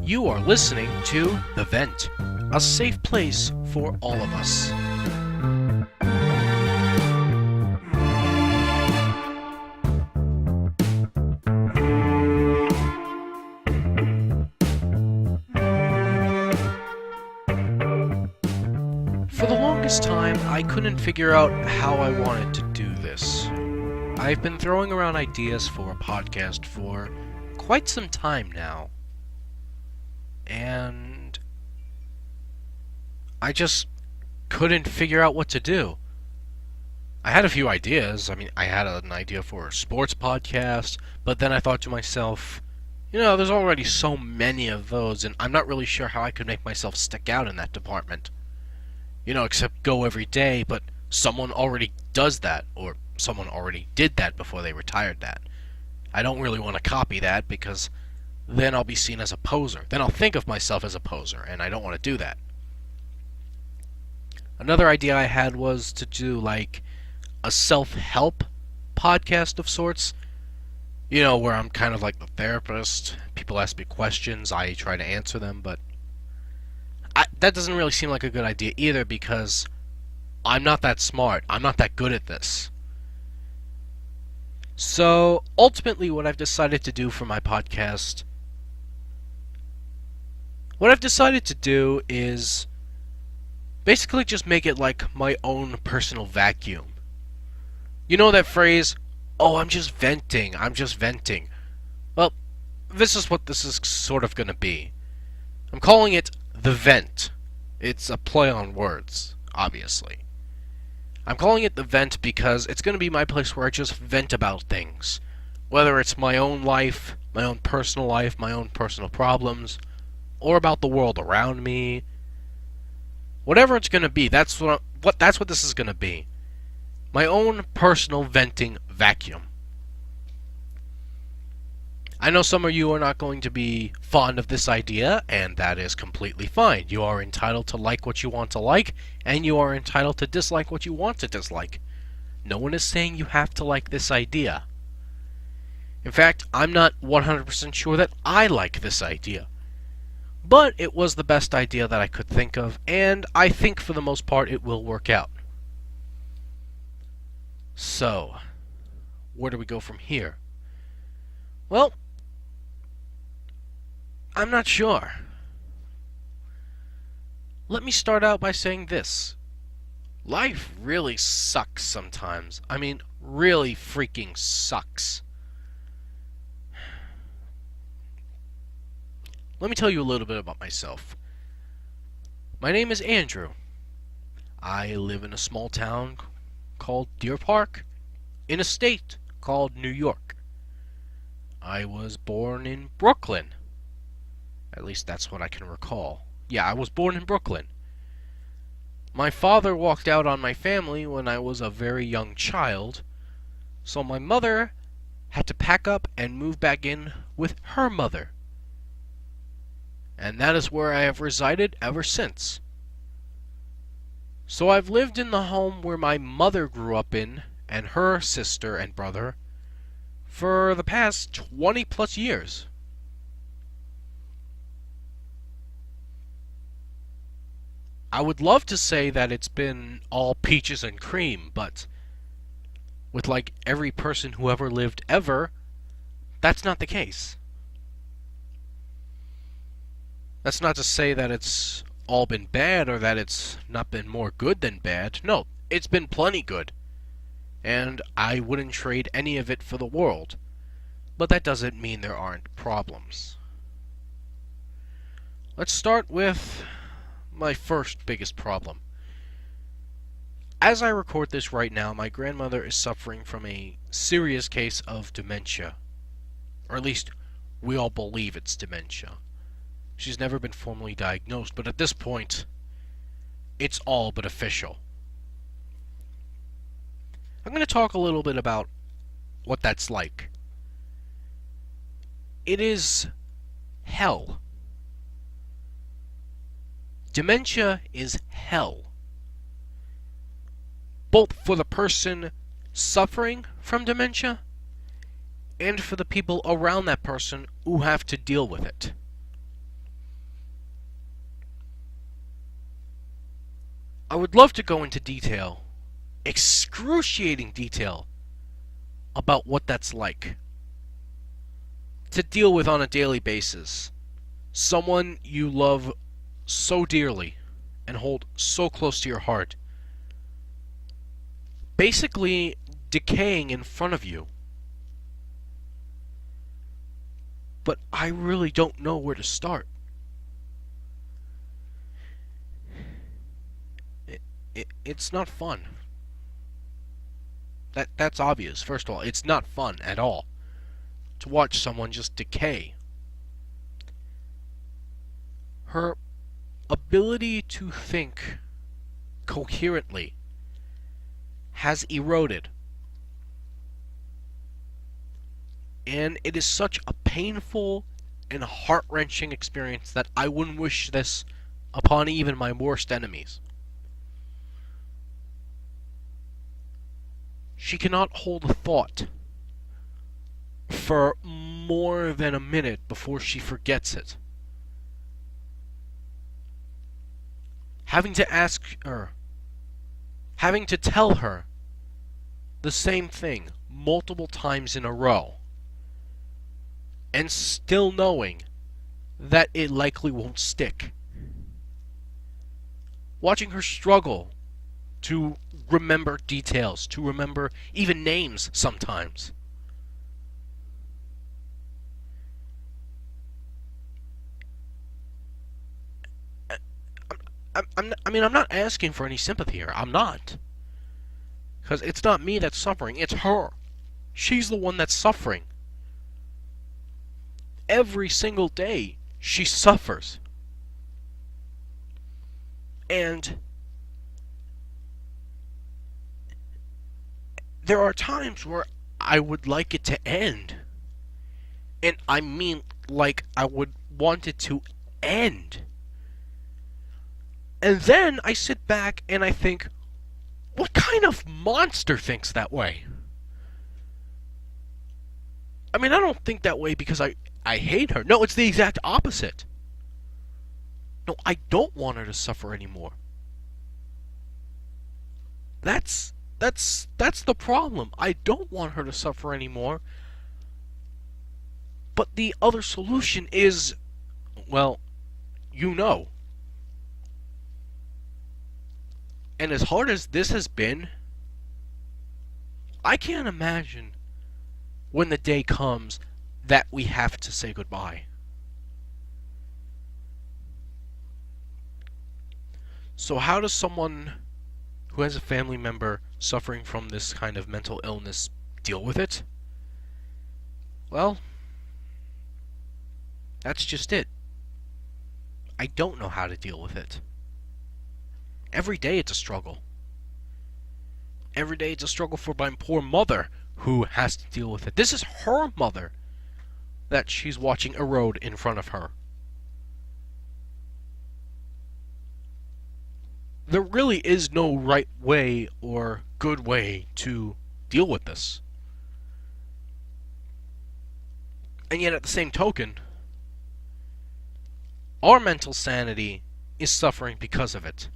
You are listening to The Vent, a safe place for all of us. For the longest time, I couldn't figure out how I wanted to do this. I've been throwing around ideas for a podcast for quite some time now. And I just couldn't figure out what to do. I had a few ideas. I had an idea for a sports podcast, but then I thought to myself, there's already so many of those, and I'm not really sure how I could make myself stick out in that department. Except go every day, but someone already does that, or someone already did that before they retired that. I don't really want to copy that, because then I'll be seen as a poser. Then I'll think of myself as a poser, and I don't want to do that. Another idea I had was to do, a self-help podcast of sorts. Where I'm kind of like the therapist. People ask me questions, I try to answer them, but that doesn't really seem like a good idea either, because I'm not that smart. I'm not that good at this. So, ultimately, what I've decided to do for my podcast, is basically just make it like my own personal vacuum. You know that phrase, oh, I'm just venting. Well, this is what this is sort of going to be. I'm calling it The Vent. It's a play on words, obviously. I'm calling it The Vent because it's going to be my place where I just vent about things. Whether it's my own life, my own personal problems, or about the world around me. Whatever it's going to be, that's what this is going to be. My own personal venting vacuum. I know some of you are not going to be fond of this idea, and that is completely fine. You are entitled to like what you want to like, and you are entitled to dislike what you want to dislike. No one is saying you have to like this idea. In fact, I'm not 100% sure that I like this idea. But it was the best idea that I could think of, and I think for the most part it will work out. So, where do we go from here? Well, I'm not sure. Let me start out by saying this. Life really sucks sometimes. Really freaking sucks. Let me tell you a little bit about myself. My name is Andrew. I live in a small town called Deer Park, in a state called New York. I was born in Brooklyn. At least that's what I can recall. Yeah, I was born in Brooklyn. My father walked out on my family when I was a very young child, so my mother had to pack up and move back in with her mother. And that is where I have resided ever since. So I've lived in the home where my mother grew up in, and her sister and brother, for the past 20 plus years. I would love to say that it's been all peaches and cream, but with every person who ever lived ever, that's not the case. That's not to say that it's all been bad or that it's not been more good than bad. No, it's been plenty good. And I wouldn't trade any of it for the world. But that doesn't mean there aren't problems. Let's start with my first biggest problem. As I record this right now, my grandmother is suffering from a serious case of dementia. Or at least, we all believe it's dementia. She's never been formally diagnosed, but at this point, it's all but official. I'm going to talk a little bit about what that's like. It is hell. Dementia is hell. Both for the person suffering from dementia and for the people around that person who have to deal with it. I would love to go into detail, excruciating detail, about what that's like to deal with on a daily basis. Someone you love so dearly and hold so close to your heart, basically decaying in front of you. But I really don't know where to start. It's not fun. That's obvious. First of all, it's not fun at all to watch someone just decay. Her ability to think coherently has eroded. And it is such a painful and heart-wrenching experience that I wouldn't wish this upon even my worst enemies. She cannot hold a thought for more than a minute before she forgets it. Having to tell her the same thing multiple times in a row, and still knowing that it likely won't stick. Watching her struggle to remember details, to remember even names sometimes. I'm not asking for any sympathy here. I'm not. Because it's not me that's suffering, it's her. She's the one that's suffering. Every single day, she suffers. And there are times where I would like it to end. And I mean, like, I would want it to end. And then I sit back and I think, what kind of monster thinks that way? I mean, I don't think that way because I hate her. No, it's the exact opposite. No, I don't want her to suffer anymore. That's the problem. I don't want her to suffer anymore. But the other solution is, well, you know. And as hard as this has been, I can't imagine when the day comes that we have to say goodbye. So how does someone who has a family member suffering from this kind of mental illness deal with it? Well, that's just it. I don't know how to deal with it. Every day it's a struggle. Every day it's a struggle for my poor mother who has to deal with it. This is her mother that she's watching erode in front of her. There really is no right way or good way to deal with this. And yet at the same token, our mental sanity is suffering because of it.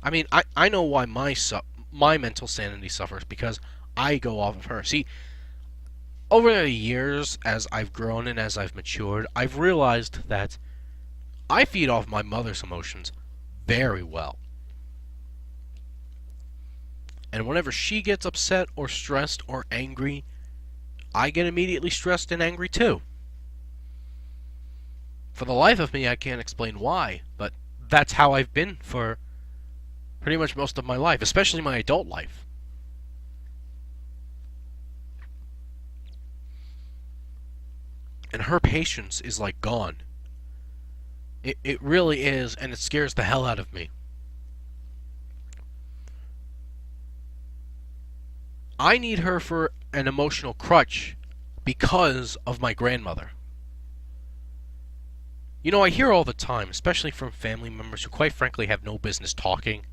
I mean, I know why my mental sanity suffers, because I go off of her. See, over the years, as I've grown and as I've matured, I've realized that I feed off my mother's emotions very well. And whenever she gets upset or stressed or angry, I get immediately stressed and angry too. For the life of me, I can't explain why, but that's how I've been for pretty much most of my life, especially my adult life. And her patience is like gone. It really is, and it scares the hell out of me. I need her for an emotional crutch because of my grandmother. You know, I hear all the time, especially from family members who quite frankly have no business talking.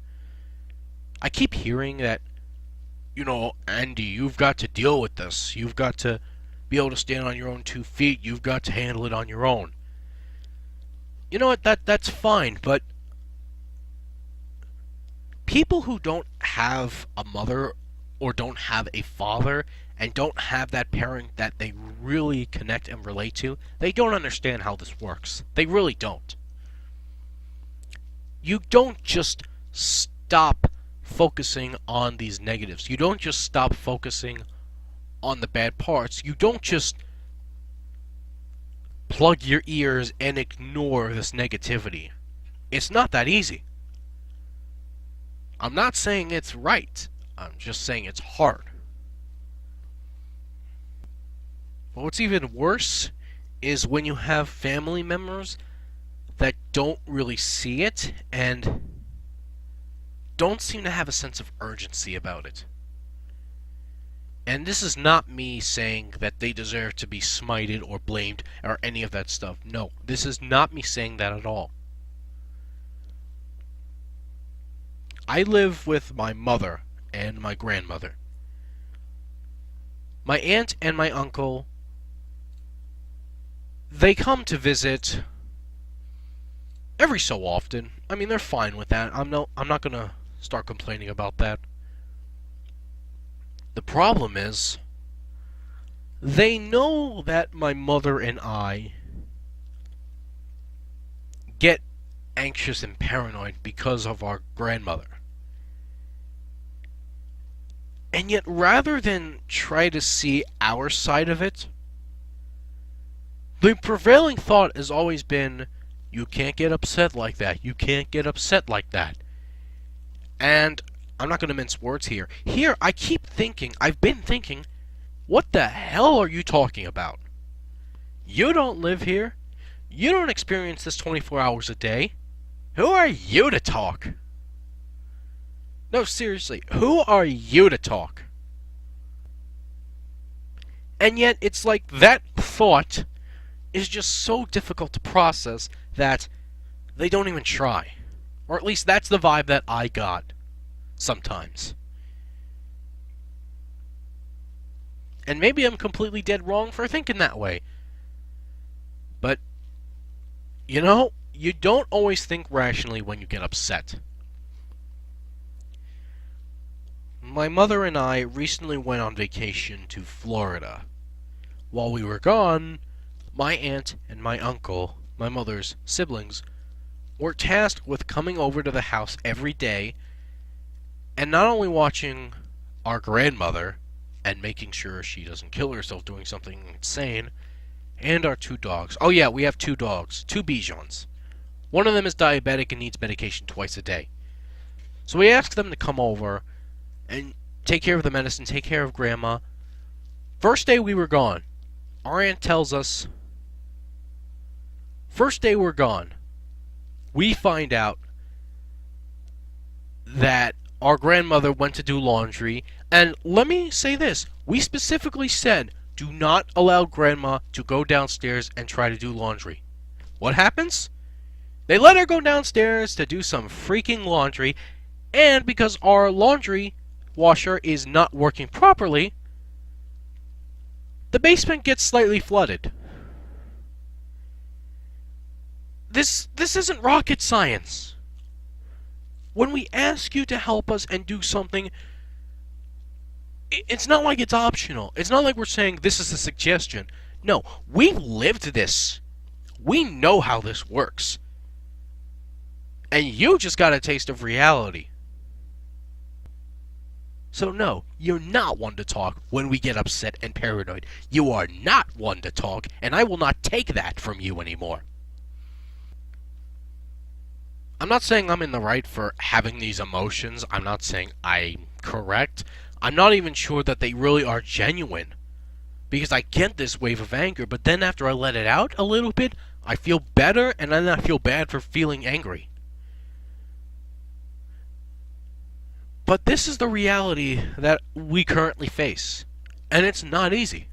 I keep hearing that, you know, Andy, you've got to deal with this. You've got to be able to stand on your own 2 feet. You've got to handle it on your own. You know what, that's fine, but People who don't have a mother or don't have a father and don't have that parent that they really connect and relate to, they don't understand how this works. They really don't. You don't just stop focusing on these negatives. You don't just stop focusing on the bad parts. You don't just plug your ears and ignore this negativity. It's not that easy. I'm not saying it's right. I'm just saying it's hard. But what's even worse is when you have family members that don't really see it and don't seem to have a sense of urgency about it. And this is not me saying that they deserve to be smited or blamed or any of that stuff. No, this is not me saying that at all. I live with my mother and my grandmother. My aunt and my uncle, they come to visit every so often. I mean, they're fine with that. I'm not gonna start complaining about that. The problem is, they know that my mother and I get anxious and paranoid because of our grandmother. And yet, rather than try to see our side of it, the prevailing thought has always been, you can't get upset like that. You can't get upset like that. And I'm not going to mince words here. Here, I've been thinking, what the hell are you talking about? You don't live here. You don't experience this 24 hours a day. Who are you to talk? No, seriously, who are you to talk? And yet, it's like that thought is just so difficult to process that they don't even try. Or at least that's the vibe that I got sometimes. And maybe I'm completely dead wrong for thinking that way. But, you know, you don't always think rationally when you get upset. My mother and I recently went on vacation to Florida. While we were gone, my aunt and my uncle, my mother's siblings, were tasked with coming over to the house every day and not only watching our grandmother and making sure she doesn't kill herself doing something insane, and our two dogs. Oh yeah, we have two dogs, two Bijons. One of them is diabetic and needs medication twice a day. So we asked them to come over and take care of the medicine, take care of Grandma. First day we were gone, our aunt tells us, first day we're gone, we find out that our grandmother went to do laundry, and let me say this, we specifically said, do not allow Grandma to go downstairs and try to do laundry. What happens? They let her go downstairs to do some freaking laundry, and because our laundry washer is not working properly, the basement gets slightly flooded. This isn't rocket science. When we ask you to help us and do something, it's not like it's optional. It's not like we're saying this is a suggestion. No, we lived this. We know how this works. And you just got a taste of reality. So no, you're not one to talk when we get upset and paranoid. You are not one to talk, and I will not take that from you anymore. I'm not saying I'm in the right for having these emotions. I'm not saying I'm correct. I'm not even sure that they really are genuine. Because I get this wave of anger, but then after I let it out a little bit, I feel better, and then I feel bad for feeling angry. But this is the reality that we currently face. And it's not easy.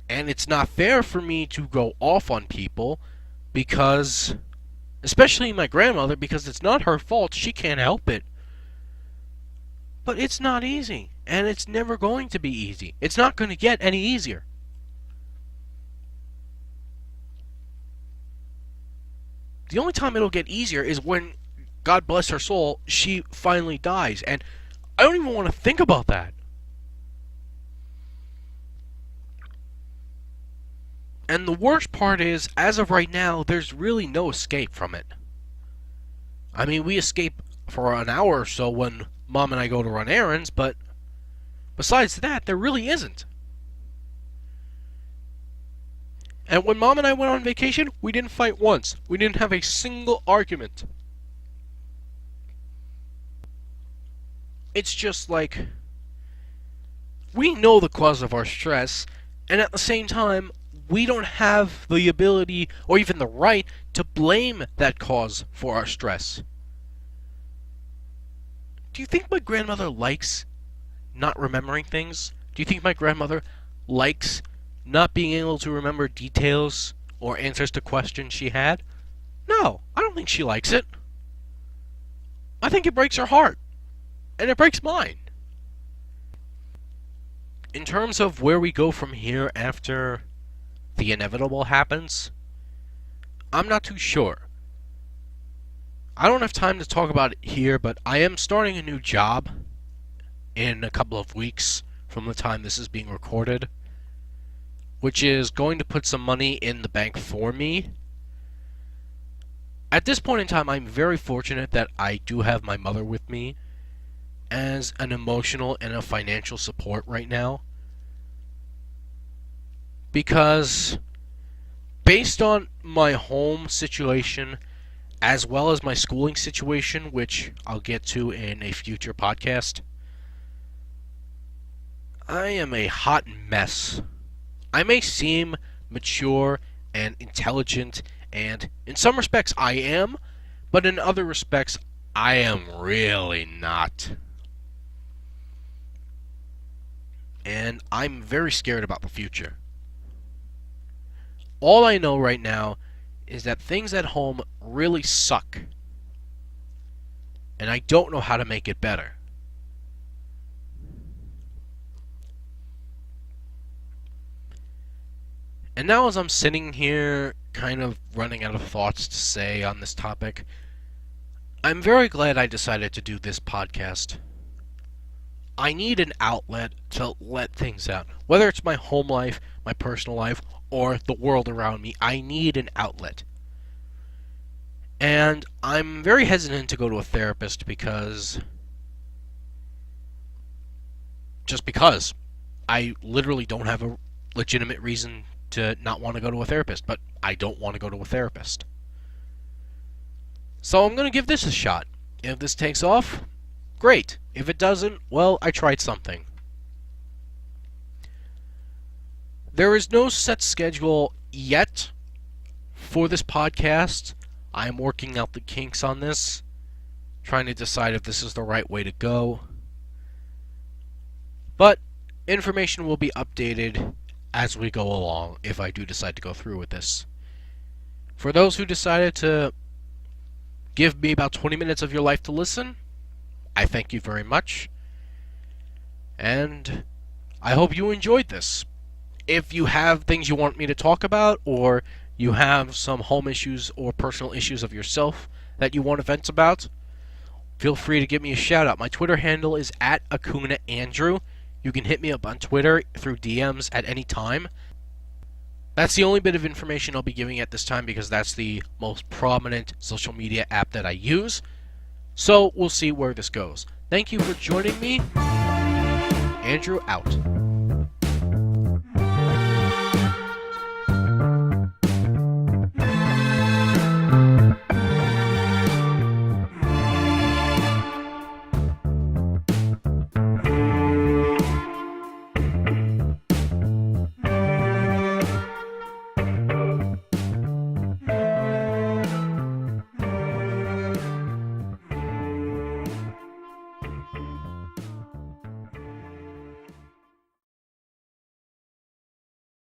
And it's not fair for me to go off on people because, especially my grandmother, because it's not her fault. She can't help it. But it's not easy. And it's never going to be easy. It's not going to get any easier. The only time it'll get easier is when God bless her soul, she finally dies. And I don't even want to think about that. And the worst part is, as of right now, there's really no escape from it. I mean, we escape for an hour or so when Mom and I go to run errands, but besides that, there really isn't. And when Mom and I went on vacation, we didn't fight once. We didn't have a single argument. It's just like, we know the cause of our stress, and at the same time, we don't have the ability or even the right to blame that cause for our stress. Do you think my grandmother likes not remembering things? Do you think my grandmother likes not being able to remember details or answers to questions she had? No, I don't think she likes it. I think it breaks her heart, and it breaks mine. In terms of where we go from here after the inevitable happens, I'm not too sure. I don't have time to talk about it here, but I am starting a new job in a couple of weeks from the time this is being recorded, which is going to put some money in the bank for me. At this point in time, I'm very fortunate that I do have my mother with me as an emotional and a financial support right now. Because based on my home situation as well as my schooling situation, which I'll get to in a future podcast, I am a hot mess. I may seem mature and intelligent, and in some respects I am, but in other respects I am really not. And I'm very scared about the future. All I know right now is that things at home really suck, and I don't know how to make it better. And now as I'm sitting here kind of running out of thoughts to say on this topic, I'm very glad I decided to do this podcast. I need an outlet to let things out. Whether it's my home life, my personal life, or the world around me, I need an outlet. And I'm very hesitant to go to a therapist because I literally don't have a legitimate reason to not want to go to a therapist, but I don't want to go to a therapist. So I'm going to give this a shot. If this takes off, great. If it doesn't, well, I tried something. There is no set schedule yet for this podcast. I am working out the kinks on this, trying to decide if this is the right way to go. But information will be updated as we go along if I do decide to go through with this. For those who decided to give me about 20 minutes of your life to listen, I thank you very much. And I hope you enjoyed this. If you have things you want me to talk about, or you have some home issues or personal issues of yourself that you want to vent about, feel free to give me a shout out. My Twitter handle is @AcunaAndrew. You can hit me up on Twitter through DMs at any time. That's the only bit of information I'll be giving at this time because that's the most prominent social media app that I use. So we'll see where this goes. Thank you for joining me. Andrew out.